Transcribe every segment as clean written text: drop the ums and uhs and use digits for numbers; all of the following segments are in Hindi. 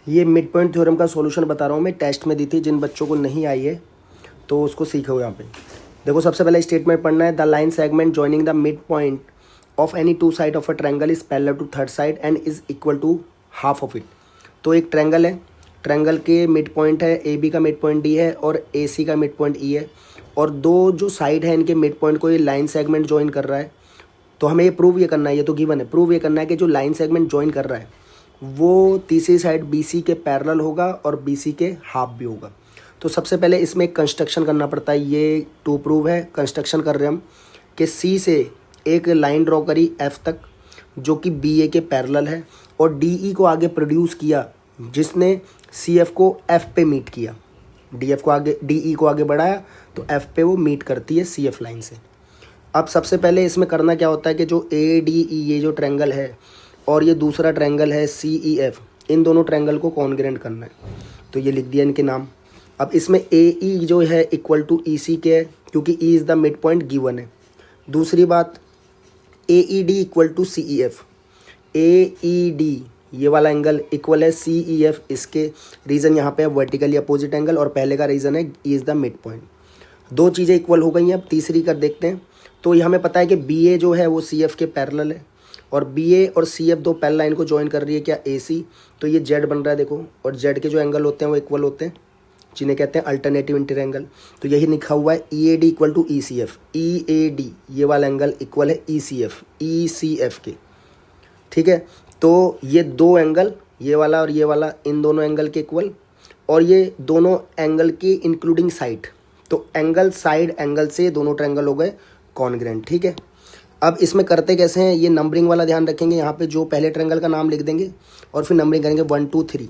ये मिड पॉइंट थ्योरम का सॉल्यूशन बता रहा हूँ मैं, टेस्ट में दी थी, जिन बच्चों को नहीं आई है तो उसको सीखो यहाँ पे। देखो सबसे पहले स्टेटमेंट पढ़ना है, the line segment joining the mid point of any two side of a triangle is parallel to third side and is equal to half of it. तो एक ट्रायंगल है, ट्रायंगल के मिड पॉइंट है, ए बी का मिड पॉइंट डी है और ए सी का मिड पॉइंट ई है, और दो जो साइड है इनके मिड पॉइंट को ये लाइन सेगमेंट ज्वाइन कर रहा है। तो हमें ये प्रूव ये करना है, ये तो गिवन है, प्रूव ये करना है कि जो लाइन सेगमेंट ज्वाइन कर रहा है वो तीसरी साइड बी सी के पैरेलल होगा और बी सी के हाफ भी होगा। तो सबसे पहले इसमें एक कंस्ट्रक्शन करना पड़ता है, ये टू प्रूव है, कंस्ट्रक्शन कर रहे हैं हम कि सी से एक लाइन ड्रॉ करी एफ तक जो कि बी ए के पैरेलल है, और डी ई को आगे प्रोड्यूस किया जिसने सी एफ को एफ पे मीट किया, डी एफ को आगे डी ई को आगे बढ़ाया तो एफ पे वो मीट करती है सी एफ लाइन से। अब सबसे पहले इसमें करना क्या होता है कि जो ए डी ई ये जो ट्रायंगल है और ये दूसरा ट्रायंगल है सी ई एफ, इन दोनों ट्रायंगल को कॉन्ग्रेंट करना है। तो ये लिख दिया इनके नाम। अब इसमें ए ई जो है इक्वल टू ई सी के है क्योंकि E is the mid point given है। दूसरी बात, A E D equal to C E F, A E D ये वाला एंगल इक्वल है सी ई एफ, इसके रीज़न यहाँ पे है वर्टिकली अपोजिट एंगल और पहले का रीज़न है E is the mid point. दो चीज़ें इक्वल हो गई हैं, अब तीसरी कर देखते हैं। तो ये हमें पता है कि बी ए जो है वो सी एफ के पैरेलल है और बी ए और सी एफ दो पैरेलल लाइन को ज्वाइन कर रही है क्या, ए सी। तो ये जेड बन रहा है देखो, और जेड के जो एंगल होते हैं वो इक्वल होते हैं जिन्हें कहते हैं अल्टरनेटिव इंटीरियर एंगल। तो यही लिखा हुआ है E A D equal to E C F, E A D ये वाला एंगल इक्वल है ई सी एफ के, ठीक है। तो ये दो एंगल, ये वाला और ये वाला, इन दोनों एंगल के इक्वल, और ये दोनों एंगल के इंक्लूडिंग साइड, तो एंगल साइड एंगल से दोनों ट्रायंगल हो गए कॉन्ग्रेंट, ठीक है। अब इसमें करते कैसे हैं, ये नंबरिंग वाला ध्यान रखेंगे, यहाँ पे जो पहले ट्रायंगल का नाम लिख देंगे और फिर नंबरिंग करेंगे 1 2 3।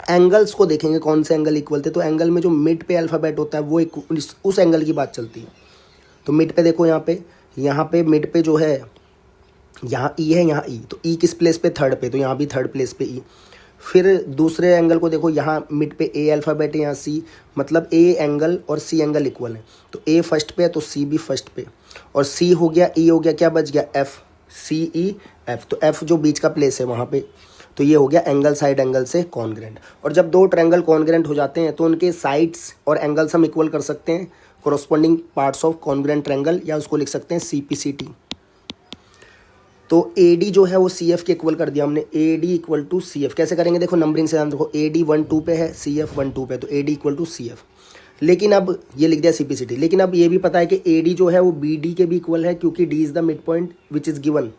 एंगल्स को देखेंगे कौन से एंगल इक्वल थे, तो एंगल में जो मिड पे अल्फ़ाबेट होता है वो उस एंगल की बात चलती है। तो मिड पे देखो, यहाँ पे मिड पे जो है, यहाँ ई है, यहाँ ई, तो ई किस प्लेस पे, थर्ड पे, तो यहाँ भी थर्ड प्लेस पे ई। फिर दूसरे एंगल को देखो, यहाँ मिड पे ए अल्फ़ाबेट है, यहाँ सी, मतलब ए एंगल और सी एंगल इक्वल है। तो ए फर्स्ट पे है तो सी भी फर्स्ट पे, और सी हो गया, ई हो गया, क्या बच गया, एफ, सी ई एफ, तो एफ जो बीच का प्लेस है वहाँ पे। तो ये हो गया एंगल साइड एंगल से कॉन्ग्रेंट। और जब दो ट्रायंगल कॉन्ग्रेंट हो जाते हैं तो उनके साइड्स और एंगल्स हम इक्वल कर सकते हैं, corresponding parts of congruent triangle, या उसको लिख सकते हैं सी पी सी टी। तो ए डी जो है वो सी एफ के इक्वल कर दिया हमने, A D equal to C F. कैसे करेंगे, देखो नंबरिंग से ध्यान देखो, ए डी 1 2 पे है, सी एफ 1 2 पे, तो A D equal to C F. लेकिन अब ये लिख दिया सी पी सी टी, लेकिन अब ये भी पता है कि ए डी जो है वो बी डी के भी इक्वल है क्योंकि D is the mid point which is given.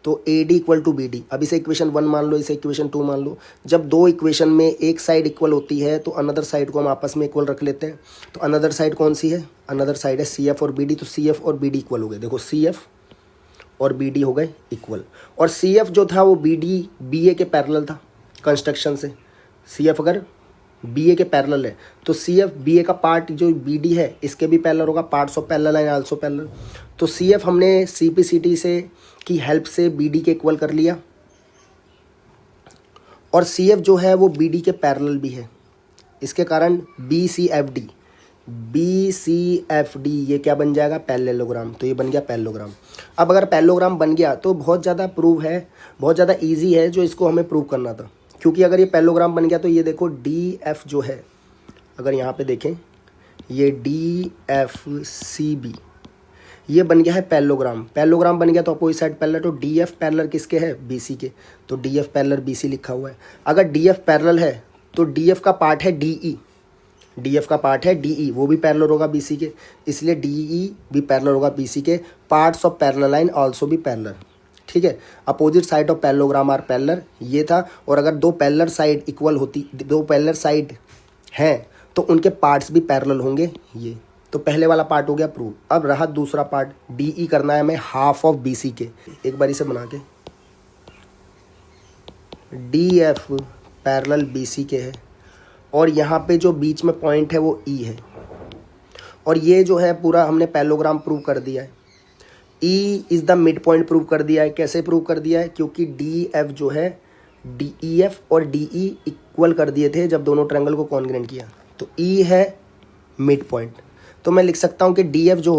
तो A D equal to B D, अब इसे इक्वेशन 1 मान लो, इसे इक्वेशन 2 मान लो। जब दो इक्वेशन में एक साइड इक्वल होती है तो अनदर साइड को हम आपस में इक्वल रख लेते हैं। तो अनदर साइड कौन सी है, अनदर साइड है सी एफ और बी डी, तो सी एफ और बी डी इक्वल हो गए। देखो सी एफ और बी डी हो गए इक्वल, और सी एफ जो था वो बी डी बी ए के पैरेलल था कंस्ट्रक्शन से। सी एफ अगर बी ए के पैरेलल है तो सी एफ बी ए का पार्ट जो बी डी है इसके भी पैरेलल होगा, parts of parallel and also parallel. तो सी एफ हमने सी पी सी टी से की हेल्प से बी डी के इक्वल कर लिया, और सी एफ जो है वो बी डी के पैरेलल भी है, इसके कारण B C F D, B C F D ये क्या बन जाएगा, पैरेललोग्राम। तो ये बन गया पैरेललोग्राम। अब अगर पैरेललोग्राम बन गया तो बहुत ज़्यादा प्रूव है, बहुत ज़्यादा इजी है जो इसको हमें प्रूव करना था, क्योंकि अगर ये पैरेललोग्राम बन गया तो ये देखो डी एफ जो है, अगर यहाँ पे देखें ये डी एफ सी बी ये बन गया है पैरेललोग्राम। पैरेललोग्राम बन गया तो अपोजिट साइड पैरेलल, तो डी एफ पैरेलल किसके है, बी सी के, तो D F parallel B C लिखा हुआ है। अगर डी एफ पैरेलल है तो डी एफ का पार्ट है डी ई, डी एफ का पार्ट है डी ई, वो भी पैरेलल होगा बी सी के, इसलिए डी ई भी पैरेलल होगा बी सी के। Parts of parallel line also भी पैरेलल, ठीक है। Opposite side of parallelogram are parallel, ये था। और अगर दो पैरेलल साइड इक्वल होती, दो पैरेलल साइड हैं तो उनके पार्ट्स भी पैरेलल होंगे, ये तो पहले वाला पार्ट हो गया प्रूव। अब रहा दूसरा पार्ट, डी ई करना है हमें हाफ ऑफ बी सी के। एक बार इसे बना के, D F parallel B C के है, और यहाँ पे जो बीच में पॉइंट है वो ई है, और ये जो है पूरा हमने पैरेललोग्राम प्रूव कर दिया है। E is the mid point prove कर दिया है। कैसे प्रूव कर दिया है, क्योंकि डी एफ जो है डी ई एफ और डी ई इक्वल कर दिए थे जब दोनों ट्रायंगल को कॉन्ग्रेंट किया, तो ई है मिड पॉइंट। तो मैं लिख सकता हूँ कि डी एफ जो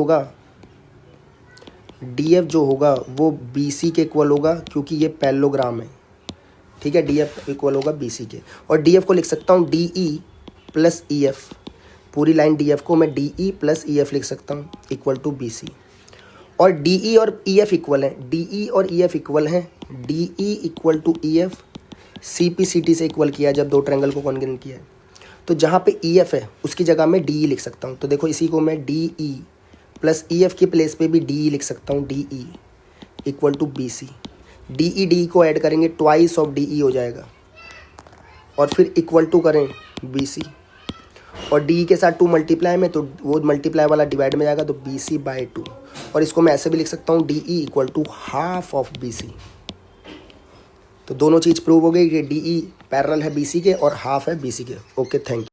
होगा वो बी सी के इक्वल होगा, क्योंकि ये पैरेललोग्राम है, ठीक है, डी एफ इक्वल होगा बी सी के। और डी एफ को लिख सकता हूँ D E plus E F, पूरी लाइन डी एफ को मैं D E plus E F लिख सकता हूँ इक्वल टू बी सी। और डी ई और ई एफ इक्वल हैं, डी ई और ई एफ इक्वल हैं, D E equal to E F, C P C T से इक्वल किया जब दो ट्रायंगल को कॉन्ग्रुएंट किया है। तो जहाँ पे ई एफ है उसकी जगह मैं डी ई लिख सकता हूँ। तो देखो इसी को मैं D E plus E F की प्लेस पे भी डी ई लिख सकता हूँ, D E equal to B C. D E को ऐड करेंगे ट्वाइस ऑफ डी ई हो जाएगा, और फिर इक्वल टू करें बी सी, और डी के साथ 2 मल्टीप्लाई में तो वो मल्टीप्लाई वाला डिवाइड में जाएगा तो बी सी बाई 2। और इसको मैं ऐसे भी लिख सकता हूँ D E equal to half of B C. तो दोनों चीज़ प्रूव हो गई कि डी ई पैरेलल है बी सी के और हाफ है बी सी के। Okay, thank you.